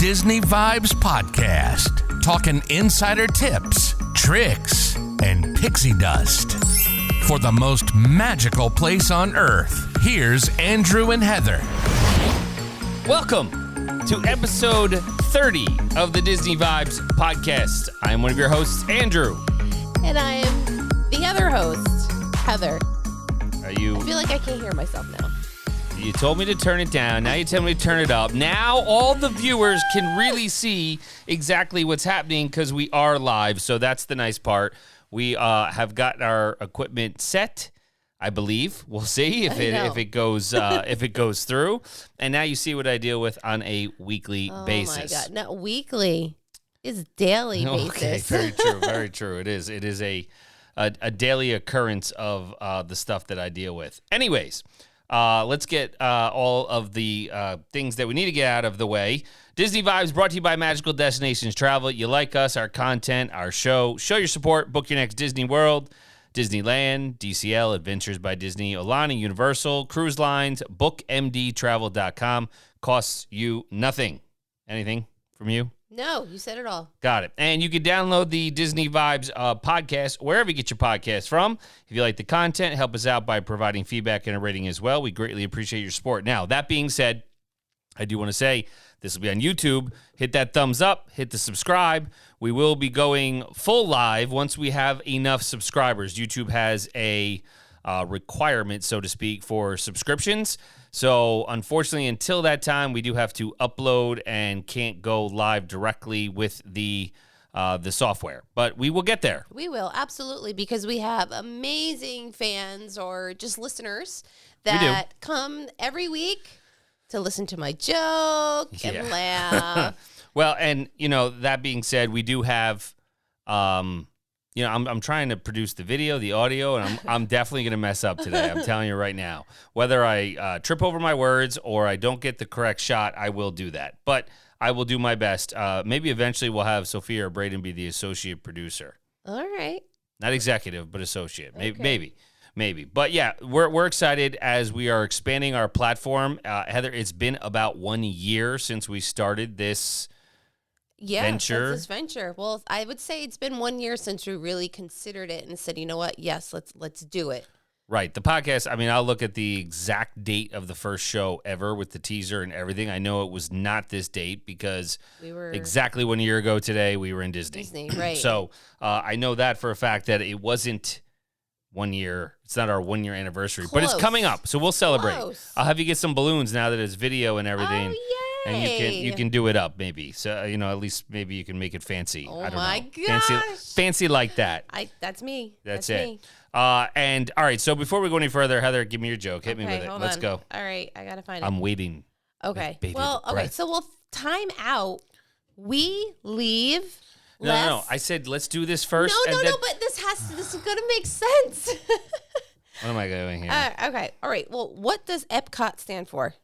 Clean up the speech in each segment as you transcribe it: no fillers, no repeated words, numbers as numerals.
Disney Vibes Podcast, talking insider tips, tricks, and pixie dust. For the most magical place on earth, here's Andrew and Heather. Welcome to episode 30 of the Disney Vibes Podcast. I am one of your hosts, Andrew. And I am the other host, Heather. I feel like I can't hear myself now. You told me to turn it down. Now you tell me to turn it up. Now all the viewers can really see exactly what's happening because we are live. So that's the nice part. We have got our equipment set, I believe. We'll see if it goes through. And now you see what I deal with on a weekly basis. Oh my God! Not weekly, it's daily basis. Okay, very true, very true. It is a daily occurrence of the stuff that I deal with. Anyways. Let's get all of the things that we need to get out of the way. Disney Vibes brought to you by Magical Destinations Travel. You like us, our content, our show. Show your support. Book your next Disney World, Disneyland, DCL, Adventures by Disney, Alani, Universal, Cruise Lines, bookmdtravel.com. Costs you nothing. Anything from you? No, you said it all. Got it. And you can download the Disney Vibes podcast wherever you get your podcast from. If you like the content, help us out by providing feedback and a rating as well. We greatly appreciate your support. Now, that being said, I do want to say this will be on YouTube. Hit that thumbs up. Hit the subscribe. We will be going full live once we have enough subscribers. YouTube has a requirement, so to speak, for subscriptions. So, unfortunately, until that time, we do have to upload and can't go live directly with the software. But we will get there. We will, absolutely, because we have amazing fans or just listeners that come every week to listen to my joke and laugh. Well, and, that being said, we do have... I'm trying to produce the video, the audio, and I'm definitely going to mess up today. I'm telling you right now. Whether I trip over my words or I don't get the correct shot, I will do that. But I will do my best. Maybe eventually we'll have Sophia or Braden be the associate producer. All right. Not executive, but associate. Okay. Maybe. But yeah, we're excited as we are expanding our platform. Heather, it's been about 1 year since we started this venture. This venture. Well, I would say it's been 1 year since we really considered it and said, you know what? Yes, let's do it. Right. The podcast, I'll look at the exact date of the first show ever with the teaser and everything. I know it was not this date because we were exactly 1 year ago today, we were in Disney. Right. So I know that for a fact that it wasn't 1 year. It's not our 1 year anniversary, but it's coming up. So we'll celebrate. Close. I'll have you get some balloons now that it's video and everything. Oh, yeah. And you can do it up maybe. So at least maybe you can make it fancy. Oh, I don't my know. gosh. Fancy like that. That's me. That's it. Me. And all right, so before we go any further, Heather, give me your joke. Hit me with it. Let's go. All right, I gotta find it. I'm waiting. Okay. Well, okay. So we'll time out. We leave. No. I said let's do this first. No. But this is gonna make sense. What am I doing here? Okay. All right. Well, what does EPCOT stand for?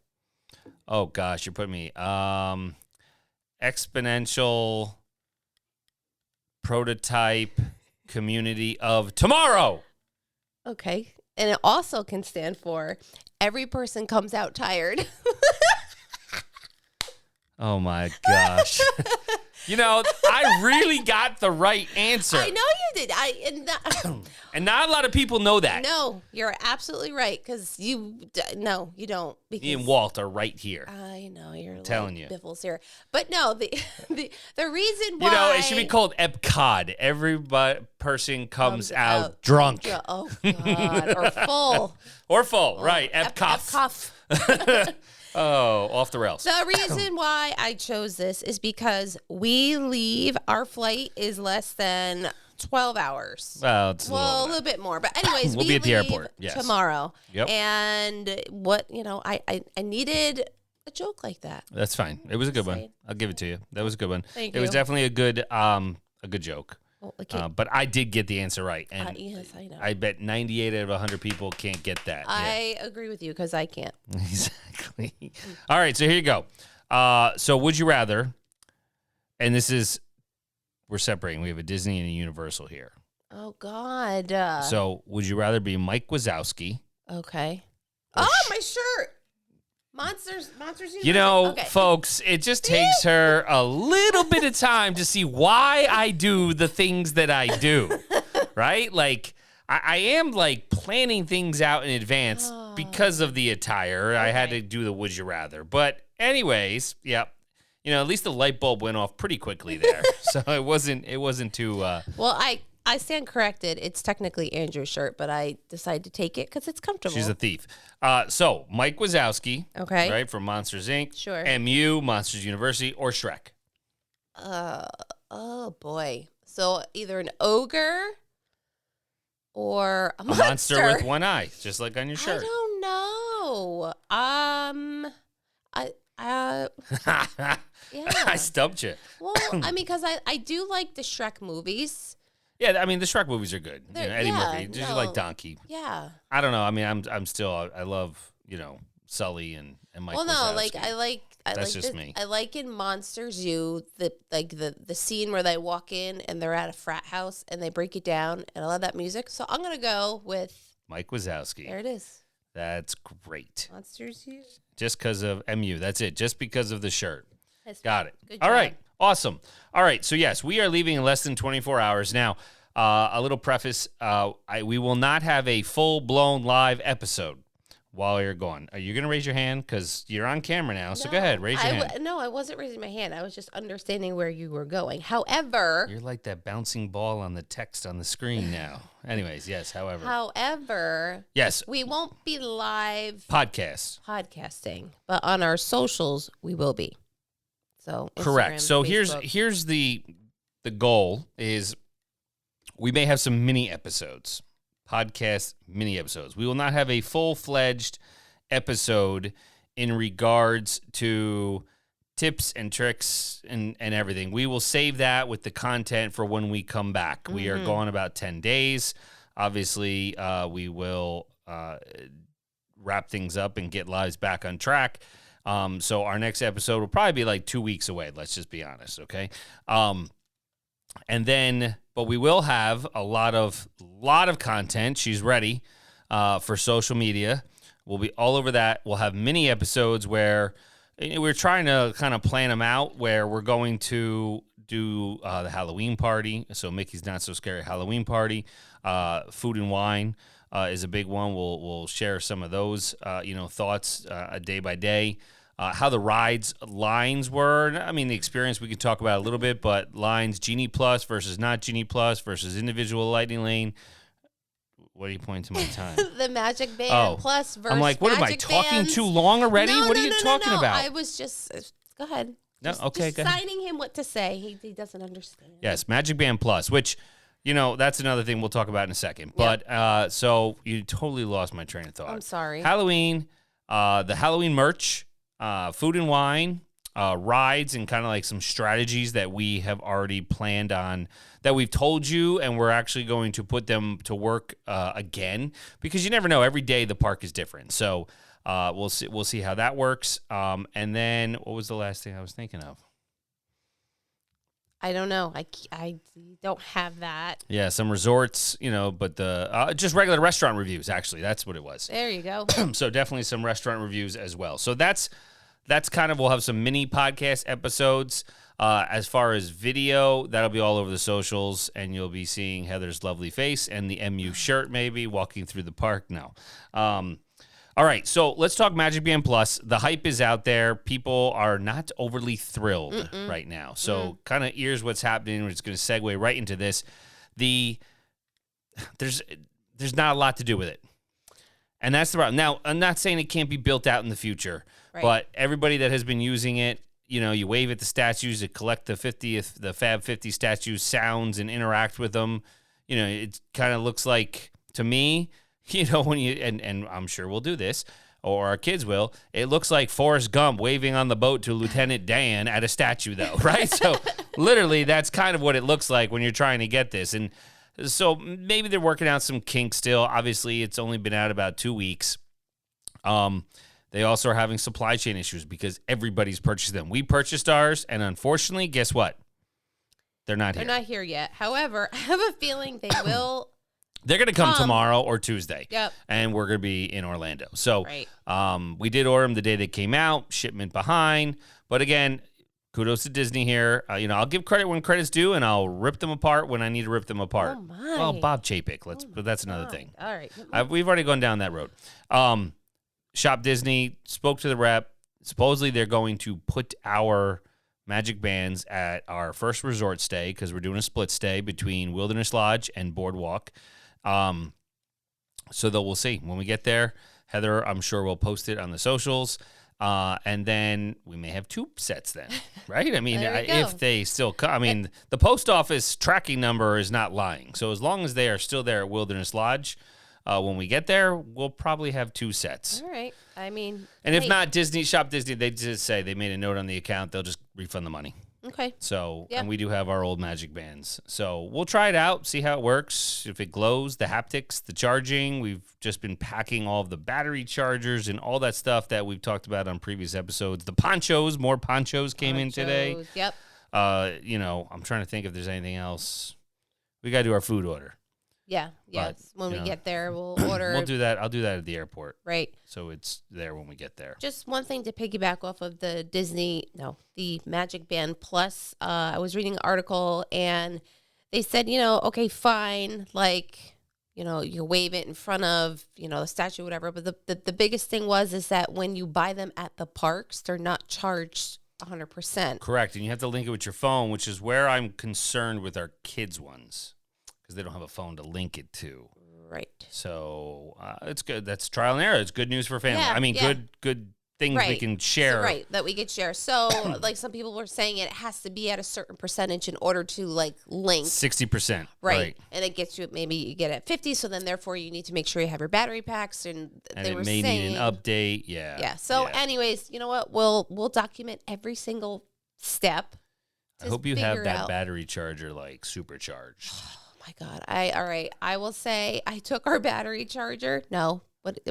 Oh gosh, you're putting me exponential prototype community of tomorrow. Okay. And it also can stand for every person comes out tired. Oh my gosh. I really got the right answer. I know you did. And not a lot of people know that. No, you're absolutely right. Because you don't. Because me and Walt are right here. I know you're telling you, biffles here. But no, the reason why it should be called EPCOD. Every person comes out drunk. Oh God, or full. Right? EPCOF. Oh, off the rails. The reason why I chose this is because we leave. Our flight is less than 12 hours. Well, it's a little bit more. But anyways, we'll be at the airport tomorrow. Yep. And I needed a joke like that. That's fine. It was a good one. I'll give it to you. That was a good one. Thank you. It was definitely a good joke. Well, okay. But I did get the answer right. And yes, I know. I bet 98 out of 100 people can't get that. I agree with you because I can't. Exactly. All right, so here you go. So would you rather, and we're separating. We have a Disney and a Universal here. Oh, God. So would you rather be Mike Wazowski? Okay. Oh, my shirt. Monsters. You know, okay. folks, it just takes her a little bit of time to see why I do the things that I do, right? Like, I am, like, planning things out in advance because of the attire. Okay. I had to do the would you rather. But anyways, yep. You know, at least the light bulb went off pretty quickly there. So it wasn't too... Well, I stand corrected. It's technically Andrew's shirt, but I decided to take it because it's comfortable. She's a thief. So, Mike Wazowski, okay, right, from Monsters, Inc., sure. MU, Monsters University, or Shrek? Oh, boy. So, either an ogre or a monster with one eye, just like on your shirt. I don't know. Yeah. I stumped you. Well, I mean, because I do like the Shrek movies. Yeah, I mean, the Shrek movies are good. You know, Eddie Murphy, just like Donkey. Yeah. I don't know. I mean, I'm still, I love, you know, Sully and Mike Wazowski. Well, no, like, I like That's just me. I like in Monsters U, the scene where they walk in and they're at a frat house and they break it down, and I love that music. So I'm going to go with Mike Wazowski. There it is. That's great. Monsters U. Just because of MU. That's it. Just because of the shirt. Got it. Good All job. right. Awesome. All right. So, yes, we are leaving in less than 24 hours. Now, a little preface. We will not have a full-blown live episode while you're gone. Are you going to raise your hand? Because you're on camera now. So, go ahead. Raise your hand. No, I wasn't raising my hand. I was just understanding where you were going. However. You're like that bouncing ball on the text on the screen now. Anyways, yes, However. Yes. We won't be live. Podcasting. But on our socials, we will be. So Instagram, correct. So Facebook. here's the goal is we may have some mini episodes, podcast mini episodes. We will not have a full-fledged episode in regards to tips and tricks and everything. We will save that with the content for when we come back. We are gone about 10 days. Obviously, we will wrap things up and get lives back on track. So our next episode will probably be like 2 weeks away. Let's just be honest, okay? And then, but we will have a lot of content. She's ready for social media. We'll be all over that. We'll have mini episodes where we're trying to kind of plan them out. Where we're going to do the Halloween party. So Mickey's Not So Scary Halloween party. Food and wine is a big one. We'll share some of those thoughts day by day. How the lines were. I mean, the experience we can talk about a little bit, but lines, Genie Plus versus not Genie Plus versus individual Lightning Lane. What are you pointing to my time? The Magic Band Plus versus I'm like, what am I talking too long already? No, what are you talking about? I was just, go ahead. No, okay, go ahead. Signing him what to say. He doesn't understand. Yes, Magic Band Plus, which, that's another thing we'll talk about in a second. Yep. But so you totally lost my train of thought. I'm sorry. Halloween, the Halloween merch, food and wine, rides, and kind of like some strategies that we have already planned on that we've told you, and we're actually going to put them to work again because you never know. Every day the park is different. So we'll see how that works. And then what was the last thing I was thinking of? I don't know. I don't have that. Yeah, some resorts, but the just regular restaurant reviews, actually. That's what it was. There you go. So definitely some restaurant reviews as well. So that's kind of, we'll have some mini podcast episodes. As far as video, that'll be all over the socials, and you'll be seeing Heather's lovely face and the MU shirt maybe walking through the park. No. All right, so let's talk Magic Band Plus. The hype is out there. People are not overly thrilled right now. So kind of here's what's happening. We're just going to segue right into this. There's not a lot to do with it. And that's the problem. Now, I'm not saying it can't be built out in the future, but everybody that has been using it, you wave at the statues to collect the Fab 50 statues sounds and interact with them. It kind of looks like, to me, when you, and I'm sure we'll do this, or our kids will, it looks like Forrest Gump waving on the boat to Lieutenant Dan at a statue, though, right? So literally, that's kind of what it looks like when you're trying to get this. And so maybe they're working out some kinks still. Obviously, it's only been out about 2 weeks. They also are having supply chain issues because everybody's purchased them. We purchased ours, and unfortunately, guess what? They're not here. They're not here yet. However, I have a feeling they will They're going to come tomorrow or Tuesday. Yep. And we're going to be in Orlando. So Right. We did order them the day they came out, shipment behind. But again, kudos to Disney here. I'll give credit when credit's due, and I'll rip them apart when I need to rip them apart. Oh, my. Well, Bob Chapek, but that's another thing. All right. We've already gone down that road. Shop Disney, spoke to the rep. Supposedly they're going to put our Magic Bands at our first resort stay because we're doing a split stay between Wilderness Lodge and Boardwalk. So we'll see when we get there. Heather, I'm sure will post it on the socials. And then we may have 2 sets then, right? I mean, if they still come. I mean, the post office tracking number is not lying. So as long as they are still there at Wilderness Lodge, when we get there, we'll probably have 2 sets. All right. I mean. And if not, Shop Disney, they just say they made a note on the account. They'll just refund the money. Okay. So, and we do have our old Magic Bands. So we'll try it out, see how it works. If it glows, the haptics, the charging. We've just been packing all of the battery chargers and all that stuff that we've talked about on previous episodes. The ponchos, more ponchos came in today. Yep. I'm trying to think if there's anything else. We got to do our food order. Yeah. Yes. When we get there, we'll order. We'll do that. I'll do that at the airport. Right. So it's there when we get there. Just one thing to piggyback off of the Magic Band Plus. I was reading an article and they said, okay, fine. Like, you wave it in front of, the statue, whatever. But the biggest thing is that when you buy them at the parks, they're not charged 100%. Correct. And you have to link it with your phone, which is where I'm concerned with our kids' ones. Because they don't have a phone to link it to. Right. So it's good. That's trial and error. It's good news for family. Yeah, I mean, good things we can share. So, that we could share. So, like some people were saying, it has to be at a certain percentage in order to link. 60%. Right. And it gets you, maybe you get at 50. So then therefore you need to make sure you have your battery packs. And they were saying. Need an update. Yeah. Yeah. So anyways, you know what? We'll document every single step. I hope you have that battery charger supercharged. My God. All right. I will say I took our battery charger. No.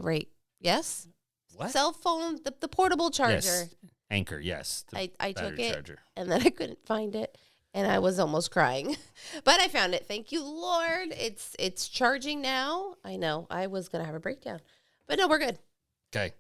Right. Yes. What? Cell phone, the portable charger. Yes. Anchor, yes. I took it charger. And then I couldn't find it and I was almost crying. But I found it. Thank you, Lord. It's charging now. I know. I was going to have a breakdown. But no, we're good. Okay.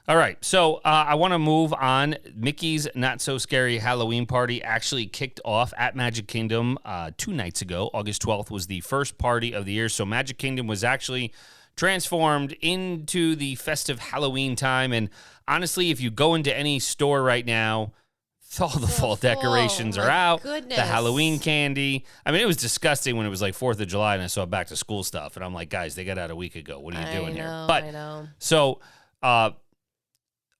All right, so I want to move on. Mickey's Not So Scary Halloween Party actually kicked off at Magic Kingdom 2 nights ago. August 12th was the first party of the year, so Magic Kingdom was actually transformed into the festive Halloween time. And honestly, if you go into any store right now, all the fall decorations are out. Goodness. The Halloween candy. I mean, it was disgusting when it was like 4th of July and I saw back to school stuff. And I'm like, guys, they got out a week ago. What are you doing here? But I know. So,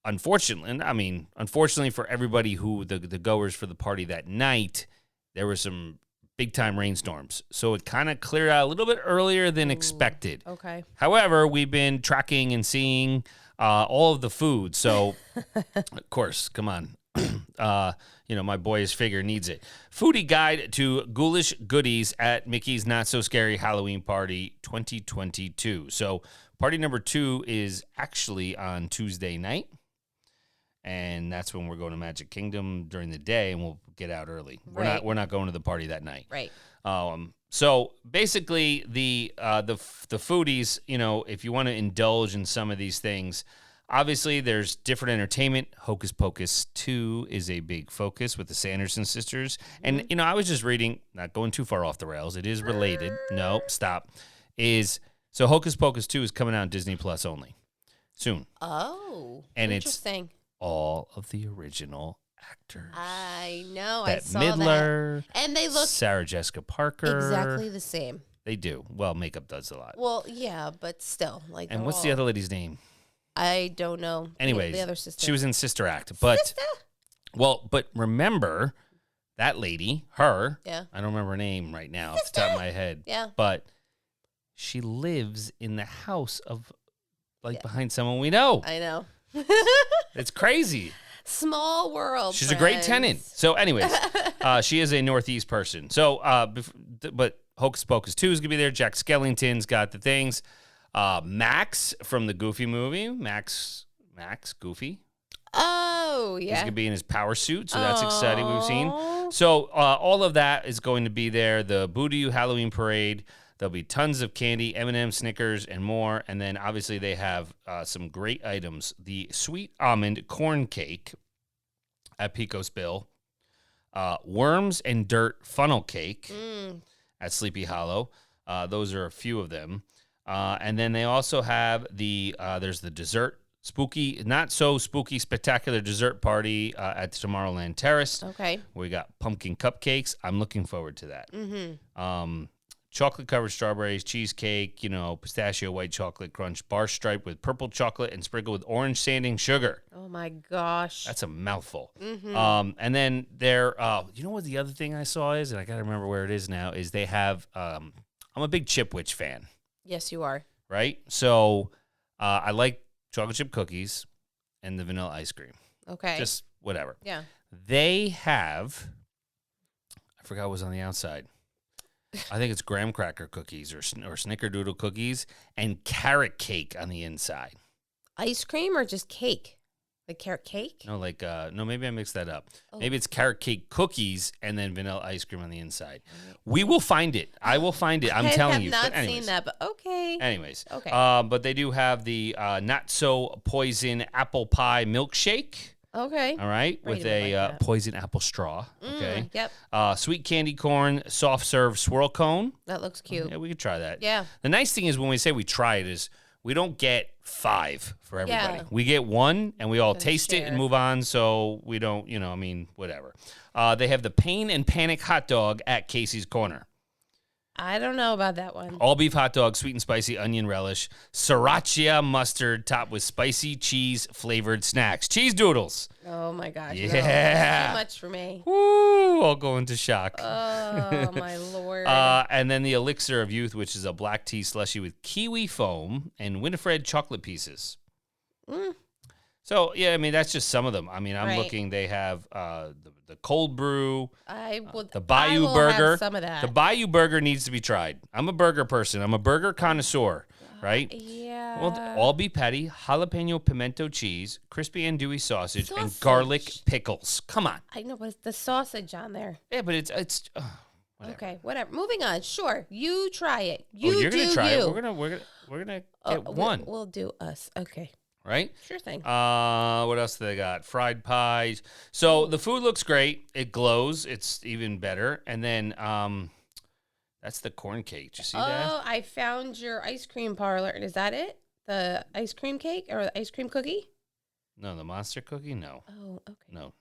unfortunately for everybody who the goers for the party that night, there were some big time rainstorms. So it kind of cleared out a little bit earlier than expected. Okay. However, we've been tracking and seeing all of the food. So, of course, come on. My boyish figure needs it. Foodie guide to ghoulish goodies at Mickey's Not So Scary Halloween Party 2022. So party number 2 is actually on Tuesday night. And that's when we're going to Magic Kingdom during the day, and we'll get out early. We're not going to the party that night. Right. So basically, the foodies, if you want to indulge in some of these things, obviously there's different entertainment. Hocus Pocus 2 is a big focus with the Sanderson sisters, and I was just reading, not going too far off the rails. It is related. No, stop. So Hocus Pocus 2 is coming out on Disney Plus only soon. Oh, and interesting. It's all of the original actors. I know. Bette I saw Midler, that. And they look Sarah Jessica Parker. exactly the same. They do. Well, makeup does a lot. Well, yeah, but still. And what's the other lady's name? I don't know. Anyways, the other sister. She was in Sister Act. But but remember that lady, her. Yeah. I don't remember her name right now off the top of my head. Yeah. But she lives in the house of behind someone we know. I know. It's crazy. Small world. She's a great tenant. So anyways, she is a Northeast person. So, but Hocus Pocus 2 is going to be there. Jack Skellington's got the things. Max from the Goofy movie. Max, Goofy. Oh, yeah. He's going to be in his power suit, so that's exciting. We've seen. So all of that is going to be there. The Boo-to-You Halloween Parade. There'll be tons of candy, M&M, Snickers, and more. And then obviously they have some great items. The sweet almond corn cake at Pecos Bill. Worms and dirt funnel cake at Sleepy Hollow. Those are a few of them. And then they also have there's the dessert. Spooky, not so spooky, spectacular dessert party at Tomorrowland Terrace. Okay. We got pumpkin cupcakes. I'm looking forward to that. Mm-hmm. Chocolate-covered strawberries, cheesecake, pistachio white chocolate crunch, bar stripe with purple chocolate and sprinkled with orange sanding sugar. Oh, my gosh. That's a mouthful. Mm-hmm. And then you know what the other thing I saw is, and I got to remember where it is now, is they have, I'm a big Chipwich fan. Yes, you are. Right? So I like chocolate chip cookies and the vanilla ice cream. Okay. Just whatever. Yeah. They have, I forgot what was on the outside. I think it's graham cracker cookies or snickerdoodle cookies and carrot cake on the inside. Ice cream or just cake? Like carrot cake? No, no, maybe I mixed that up. Oh. Maybe it's carrot cake cookies and then vanilla ice cream on the inside. We will find it. I will find it. I'm telling you. I have But not anyways. seen that, but okay. Anyways. Okay. But they do have the not so poison apple pie milkshake. Okay. All right, Brady with would a like that. poison apple straw. Okay. Yep. Sweet candy corn soft serve swirl cone. That looks cute. Yeah, we could try that. Yeah. The nice thing is when we say we try it is we don't get 5 for everybody. Yeah. We get 1 and we all Then taste it share. and move on. So we don't, whatever. They have the Pain and Panic hot dog at Casey's Corner. I don't know about that one. All beef hot dog, sweet and spicy onion relish, sriracha mustard topped with spicy cheese flavored snacks. Cheese doodles. Oh my gosh. Yeah. No, that's too much for me. Woo! I'll go into shock. Oh my lord. And then the Elixir of Youth, which is a black tea slushy with kiwi foam and Winifred chocolate pieces. So, yeah, I mean, that's just some of them. I mean, I'm Right. looking. They have the cold brew, the I Bayou will Burger. have some of that. The Bayou Burger needs to be tried. I'm a burger person. I'm a burger connoisseur, right? Yeah. Well, all beef patty, jalapeno pimento cheese, crispy andouille sausage, and Sausage. garlic pickles. Come on. I know, but it's the sausage on there. Yeah, but it's whatever. Okay, whatever. Moving on. Sure, you try it. Oh, You you're do gonna try you. it. We're gonna get one, We'll do us. Okay, right? sure thing. What else do they got? Fried pies. So the food looks great. It glows. It's even better. And then that's the corn cake. Did you see that? Oh, I found your ice cream parlor. Is that it? The ice cream cake or the ice cream cookie? No, the monster cookie. No, Oh, okay. no.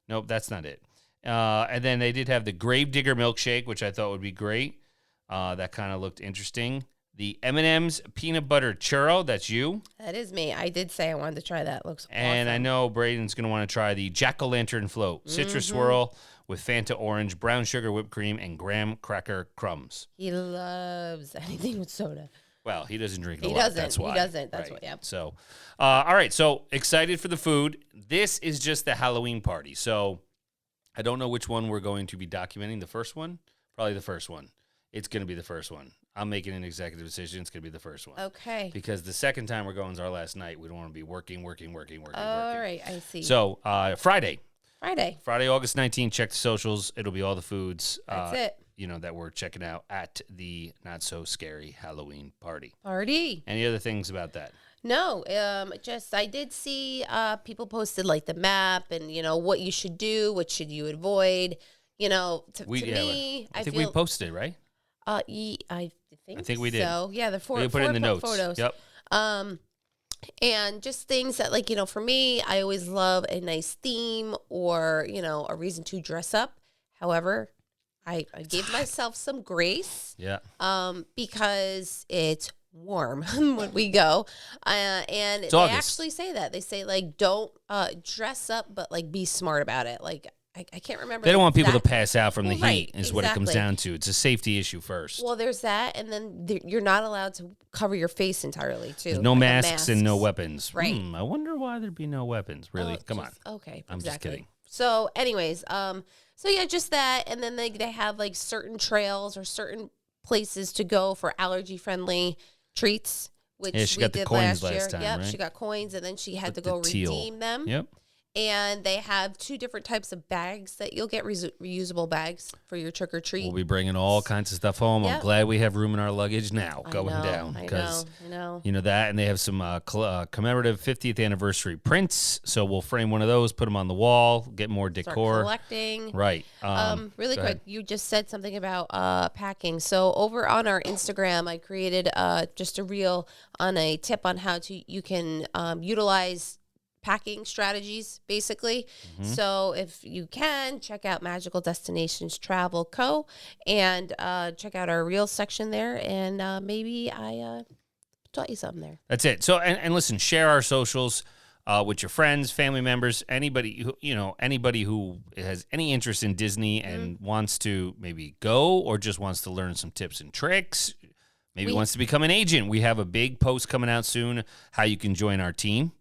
Nope, that's not it. And then they did have the Gravedigger milkshake, which I thought would be great. That kind of looked interesting. The M&M's peanut butter churro. That's you. That is me. I did say I wanted to try that. Looks And I awesome. know Braden's going to want to try the jack-o'-lantern float. Citrus swirl with Fanta orange, brown sugar whipped cream, and graham cracker crumbs. He loves anything with soda. Well, he doesn't drink a He lot. doesn't. That's why. He doesn't. That's Right. what. Yeah. So, all right. So excited for the food. This is just the Halloween party. So I don't know which one we're going to be documenting. The first one? Probably the first one. It's going to be the first one. I'm making an executive decision. It's going to be the first one. Okay. Because the second time we're going is our last night. We don't want to be working. All right. I see. So Friday, Friday. August 19th, check the socials. It'll be all the foods. That's it. That we're checking out at the Not So Scary Halloween party. Party. Any other things about that? No, just I did see people posted like the map and what you should do, what should you avoid. To me, I think feel, we posted it, right? I think we did. So yeah, the We put it in the notes. photos. Yep. And just things that for me, I always love a nice theme or a reason to dress up. However, I gave myself some grace. Yeah. Because it's warm when we go, and they August. actually say that they say don't dress up, but be smart about it. I can't remember. They don't want people to exact- pass out from the Well, heat, right, is what it comes exactly. down to. It's a safety issue first. Well, there's that, and then you're not allowed to cover your face entirely too. There's no like masks and no weapons. Right. I wonder why there'd be no weapons. Really? Come on. Okay, I'm just exactly. kidding. So, anyways, so yeah, just that, and then they have certain trails or certain places to go for allergy friendly treats. Which Yeah, she we got the did coins last year. last time, Yep, right? she got coins, and then she had With to go the teal. redeem them. Yep. And they have 2 different types of bags that you'll get, reusable bags for your trick or treat. We'll be bringing all kinds of stuff home. Yep. I'm glad we have room in our luggage now I going know, down. I Because know. you know that, and they have some commemorative 50th anniversary prints. So we'll frame one of those, put them on the wall, get more Start decor. collecting. Right. Really go quick, ahead. you just said something about packing. So over on our Instagram, I created just a reel on a tip on how you can utilize packing strategies, basically. So if you can, check out Magical Destinations Travel Co. and check out our reel section there, and maybe I taught you something there. That's it. So and listen, share our socials with your friends, family members, anybody who has any interest in Disney and wants to maybe go or just wants to learn some tips and tricks. Maybe wants to become an agent. We have a big post coming out soon how you can join our team.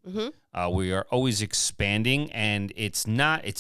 We are always expanding, and it's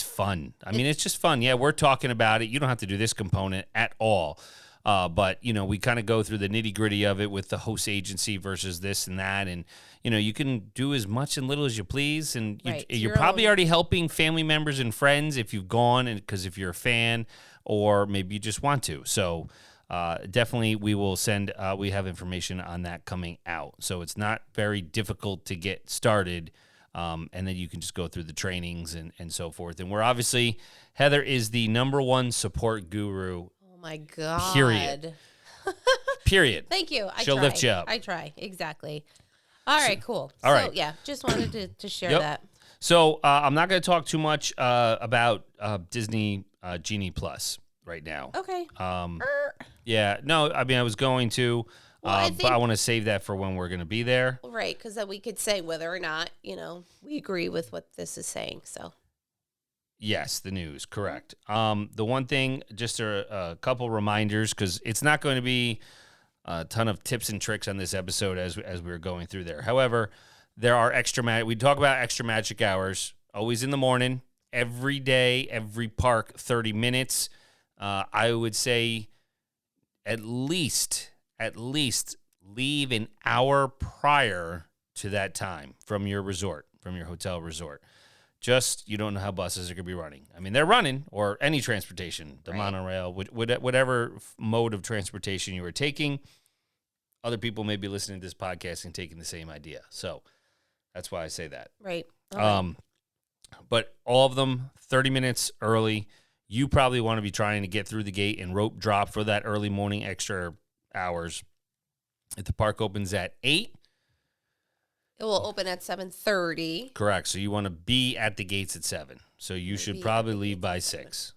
fun. I mean, it's just fun. Yeah, we're talking about it. You don't have to do this component at all. But, we kind of go through the nitty-gritty of it with the host agency versus this and that. And, you can do as much and little as you please. And you're probably already helping family members and friends if you've gone, and because if you're a fan, or maybe you just want to. So definitely we will send, we have information on that coming out. So it's not very difficult to get started. And then you can just go through the trainings and so forth. And we're obviously, Heather is the #1 support guru. Oh my God. Period. Period. Thank you. She'll lift you up. I try. Exactly. All right, cool. All right. Yeah, just wanted to share Yep. that. So I'm not going to talk too much about Disney Genie Plus right now. Okay. Yeah. No, I mean, I was going to, Well, but I want to save that for when we're going to be there. Right, because then we could say whether or not, we agree with what this is saying. So. Yes, the news, correct. The one thing, just a couple reminders, because it's not going to be a ton of tips and tricks on this episode as we're going through there. However, there are we talk about extra magic hours, always in the morning, every day, every park, 30 minutes. I would say at least leave an hour prior to that time from your hotel resort. Just, you don't know how buses are going to be running. I mean, they're running, or any transportation, the monorail, whatever mode of transportation you are taking. Other people may be listening to this podcast and taking the same idea. So that's why I say that. Right. But all of them, 30 minutes early. You probably want to be trying to get through the gate and rope drop for that early morning extra hours. If the park opens at 8, it will open at 7:30. correct. So you want to be at the gates at 7. So you should probably leave by 6.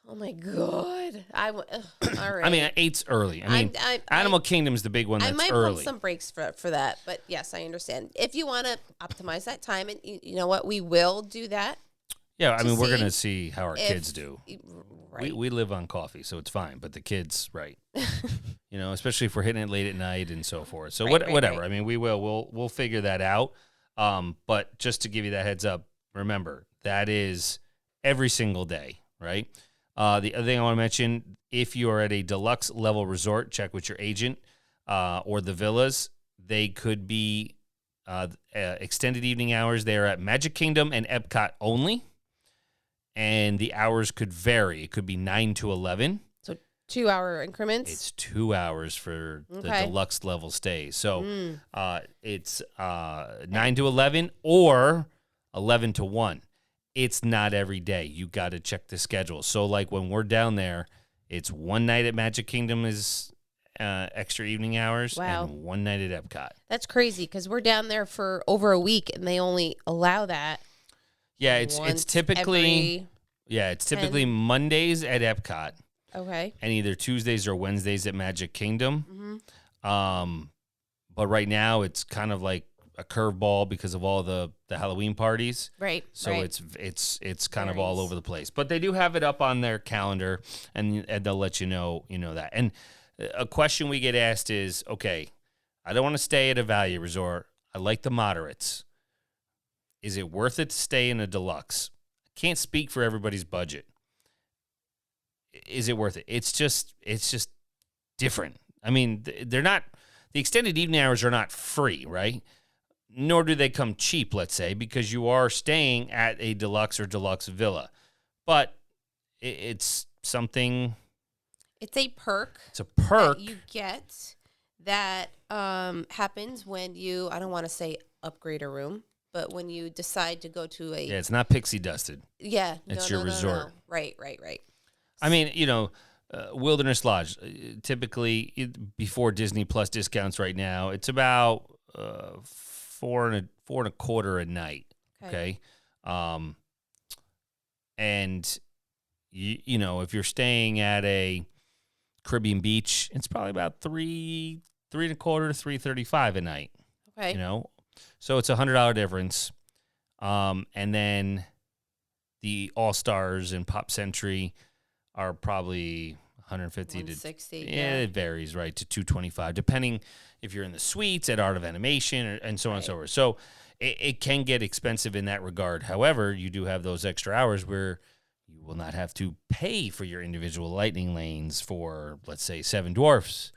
Oh my God! All right. I mean, 8's early. I mean, Animal Kingdom's the big one that's I might early. pump some breaks for that, but yes, I understand. If you want to optimize that time, and you know what, we will do that. Yeah, I mean, we're see going to see how our kids do. Right. We live on coffee, so it's fine. But the kids, right? Especially if we're hitting it late at night and so forth. So whatever. Right. I mean, we'll figure that out. But just to give you that heads up, remember that is every single day, right? The other thing I want to mention: if you are at a deluxe level resort, check with your agent or the villas. They could be extended evening hours. They are at Magic Kingdom and Epcot only. And the hours could vary. It could be 9 to 11. So 2-hour increments. It's 2 hours for the deluxe level stay. So it's 9 to 11 or 11 to 1. It's not every day. You got to check the schedule. So like when we're down there, it's one night at Magic Kingdom is extra evening hours, and one night at Epcot. That's crazy because we're down there for over a week and they only allow that. Yeah, it's typically Mondays at Epcot. Okay. And either Tuesdays or Wednesdays at Magic Kingdom. But right now it's kind of like a curveball because of all the Halloween parties. Right. So it's kind of all over the place. But they do have it up on their calendar and they'll let you know that. And a question we get asked is, okay, I don't want to stay at a value resort. I like the moderates. Is it worth it to stay in a deluxe? I can't speak for everybody's budget. Is it worth it? It's just different. I mean, they're not, the extended evening hours are not free, right? nor do they come cheap, let's say, because you are staying at a deluxe or deluxe villa. But it's something. It's a perk. It's a perk that you get that happens when you, I don't want to say upgrade a room, but when you decide to go to a... Yeah, it's not pixie dusted. Yeah. It's your resort. No. Right. I mean, Wilderness Lodge, typically before Disney Plus discounts right now, it's about $4.25 a night. Okay. And if you're staying at a Caribbean beach, it's probably about $3.25 to $3.35 a night. Okay. So it's $100 difference. And then the All Stars and Pop Century are probably 150 160, to it varies, right, to 225, depending if you're in the suites at Art of Animation and so on and so forth. So it can get expensive in that regard. However, you do have those extra hours where you will not have to pay for your individual lightning lanes for, let's say, Seven Dwarfs.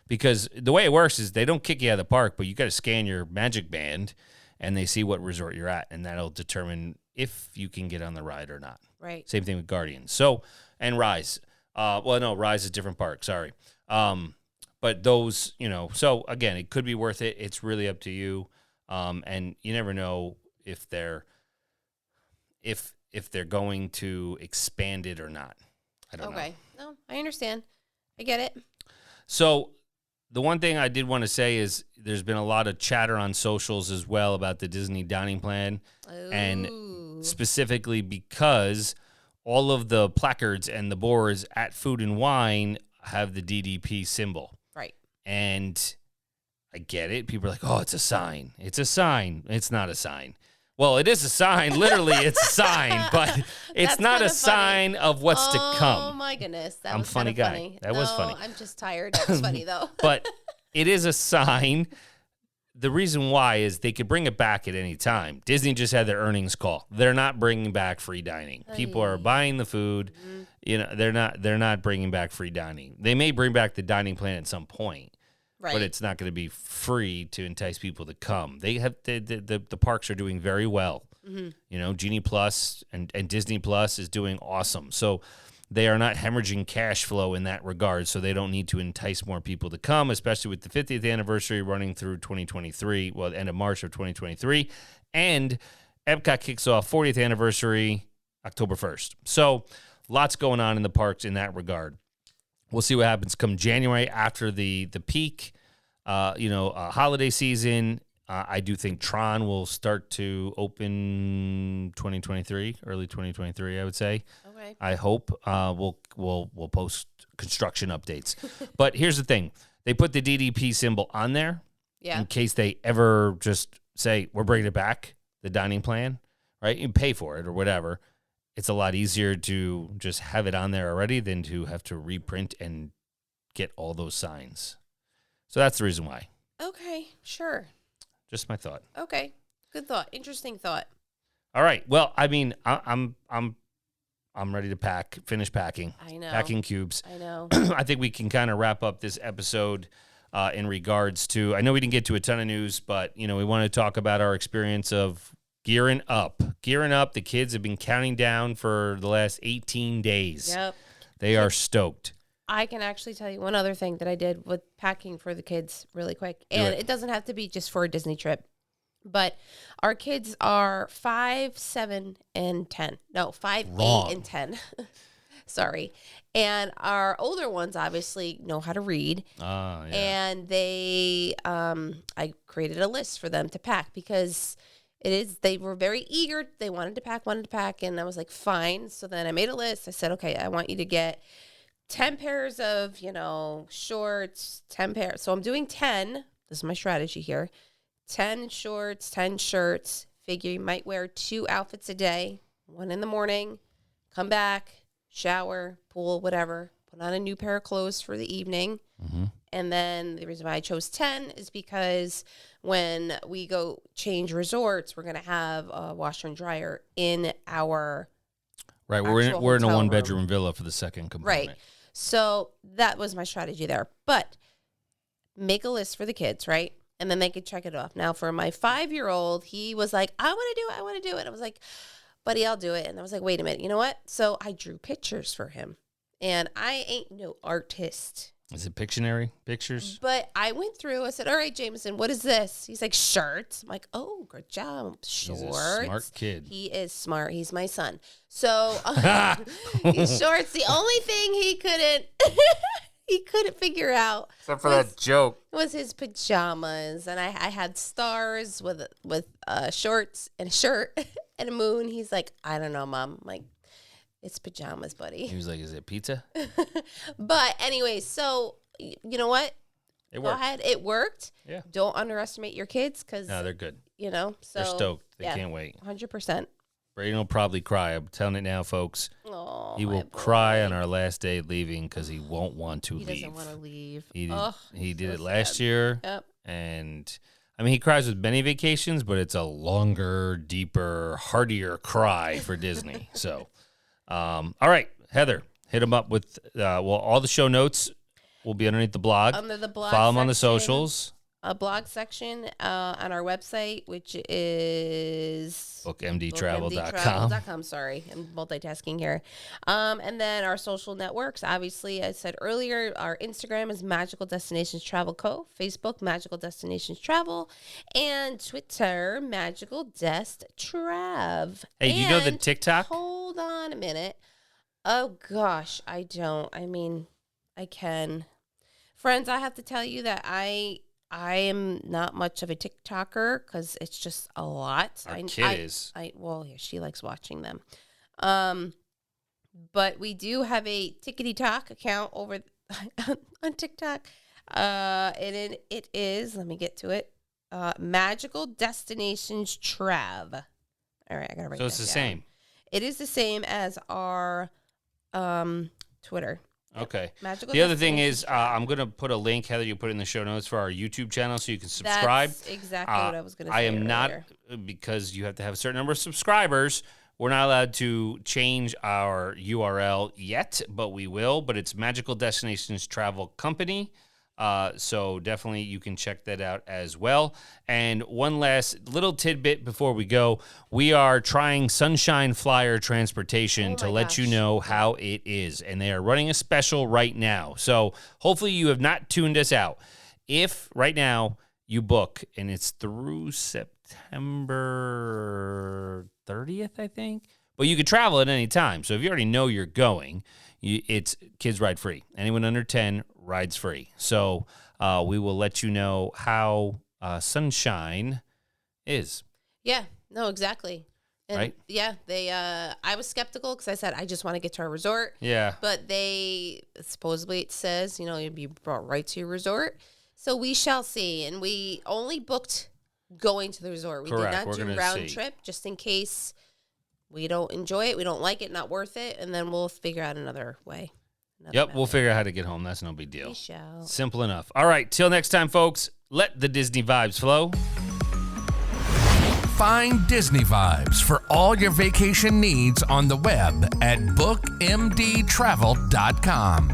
Because the way it works is they don't kick you out of the park, but you got to scan your magic band and they see what resort you're at, and that'll determine if you can get on the ride or not. Right. Same thing with Guardians. So, and Rise. Rise is a different park. Sorry. But those, so again, it could be worth it. It's really up to you. And you never know if they're going to expand it or not. I don't know. Okay. No, I understand. I get it. So the one thing I did want to say is there's been a lot of chatter on socials as well about the Disney dining plan. Ooh. And specifically because all of the placards and the boards at Food and Wine have the DDP symbol. Right. And I get it. People are like, oh, it's a sign. It's a sign. It's not a sign. Well, it is a sign. Literally, it's a sign, but it's That's not a funny. sign of what's to come. Oh, my goodness. That I'm was funny guy. funny. That was funny. I'm just tired. That was funny, though. But it is a sign. The reason why is they could bring it back at any time. Disney just had their earnings call. They're not bringing back free dining. People are buying the food. Mm-hmm. They're not bringing back free dining. They may bring back the dining plan at some point. Right. But it's not going to be free to entice people to come. They have the parks are doing very well. Mm-hmm. Genie Plus and Disney Plus is doing awesome. So they are not hemorrhaging cash flow in that regard. So they don't need to entice more people to come, especially with the 50th anniversary running through 2023. Well, the end of March of 2023, and Epcot kicks off 40th anniversary October 1st. So lots going on in the parks in that regard. We'll see what happens come January after the peak, holiday season. I do think Tron will start to open 2023, early 2023, I would say. Okay. I hope we'll post construction updates. But here's the thing. They put the DDP symbol on there in case they ever just say, we're bringing it back, the dining plan, right? You pay for it or whatever. It's a lot easier to just have it on there already than to have to reprint and get all those signs. So that's the reason why. Okay, sure. Just my thought. Okay, good thought. Interesting thought. All right. Well, I mean, I'm ready to finish packing. I know. Packing cubes. I know. I think we can kind of wrap up this episode in regards to. I know we didn't get to a ton of news, but we want to talk about our experience of gearing up. The kids have been counting down for the last 18 days. Yep. They are stoked. I can actually tell you one other thing that I did with packing for the kids really quick. And it doesn't have to be just for a Disney trip. But our kids are 5, 7, and 10. No, 5, Wrong. 8, and 10. Sorry. And our older ones obviously know how to read. Yeah. And they, I created a list for them to pack because they were very eager. They wanted to pack. And I was like, fine. So then I made a list. I said, okay, I want you to get 10 pairs of, shorts, 10 pairs. So I'm doing 10. This is my strategy here. 10 shorts, 10 shirts. Figure you might wear 2 outfits a day. One in the morning, come back, shower, pool, whatever. Put on a new pair of clothes for the evening. Mm-hmm. And then the reason why I chose 10 is because when we go change resorts, we're going to have a washer and dryer in our Right. We're in a hotel 1-bedroom villa for the second component. Right. So that was my strategy there. But make a list for the kids, right? and then they could check it off. Now, for my 5-year-old, he was like, I want to do it. I was like, buddy, I'll do it. And I was like, wait a minute, you know what? So I drew pictures for him. And I ain't no artist. Is it Pictionary pictures? But I went through, I said, all right, Jameson, what is this? He's like, shirts. I'm like, oh, good job. Shorts. He's a smart kid. He is smart. He's my son. So he's shorts. The only thing he couldn't figure out. Except for that joke. Was his pajamas. And I had stars with shorts and a shirt and a moon. He's like, I don't know, Mom. I'm like, it's pajamas, buddy. He was like, is it pizza? But anyway, so you know what? It worked. Go ahead. It worked. Yeah. Don't underestimate your kids because No, they're good. You know, so They're stoked. They can't wait. 100%. Braden will probably cry. I'm telling it now, folks. Oh, he will cry on our last day leaving because he won't want to leave. He doesn't want to leave. He did it last year. Yep. And I mean, he cries with many vacations, but it's a longer, deeper, heartier cry for Disney. So, all right, Heather, hit him up with, all the show notes will be underneath the blog. Under the blog Follow him on the socials. A blog section on our website, which is bookmdtravel.com. Sorry, I'm multitasking here. And then our social networks. Obviously, I said earlier, our Instagram is Magical Destinations Travel Co. Facebook, Magical Destinations Travel. And Twitter, Magical Dest Trav. Hey, you know the TikTok? Hold on a minute. Oh, gosh, I don't. I mean, I can. Friends, I have to tell you that I am not much of a TikToker because it's just a lot. Our kid is. She likes watching them. But we do have a Tickety Talk account over on TikTok. And it is, let me get to it, Magical Destinations Trav. All right, I got to write that down. So it's the same. It is the same as our Twitter. Okay. Magical the other thing is, I'm going to put a link, Heather, you put it in the show notes for our YouTube channel so you can subscribe. That's exactly what I was going to say. I am not, because you have to have a certain number of subscribers, we're not allowed to change our URL yet, but we will. But it's Magical Destinations Travel Company. So definitely you can check that out as well. And one last little tidbit before we go. We are trying Sunshine Flyer Transportation to let you know how it is. And they are running a special right now. So hopefully you have not tuned us out. If right now you book, and it's through September 30th, I think. But you could travel at any time. So if you already know you're going, it's kids ride free. Anyone under 10 rides free. So we will let you know how Sunshine is. Yeah, no, exactly. And right? Yeah, they. I was skeptical because I said I just want to get to our resort. Yeah. But they supposedly it says you'll be brought right to your resort. So we shall see. And we only booked going to the resort. We Correct. did not do round trip just in case we don't enjoy it, we don't like it, not worth it, and then we'll figure out another way. We'll figure out how to get home. That's no big deal. We shall. Simple enough. All right, till next time, folks. Let the Disney vibes flow. Find Disney Vibes for all your vacation needs on the web at bookmdtravel.com.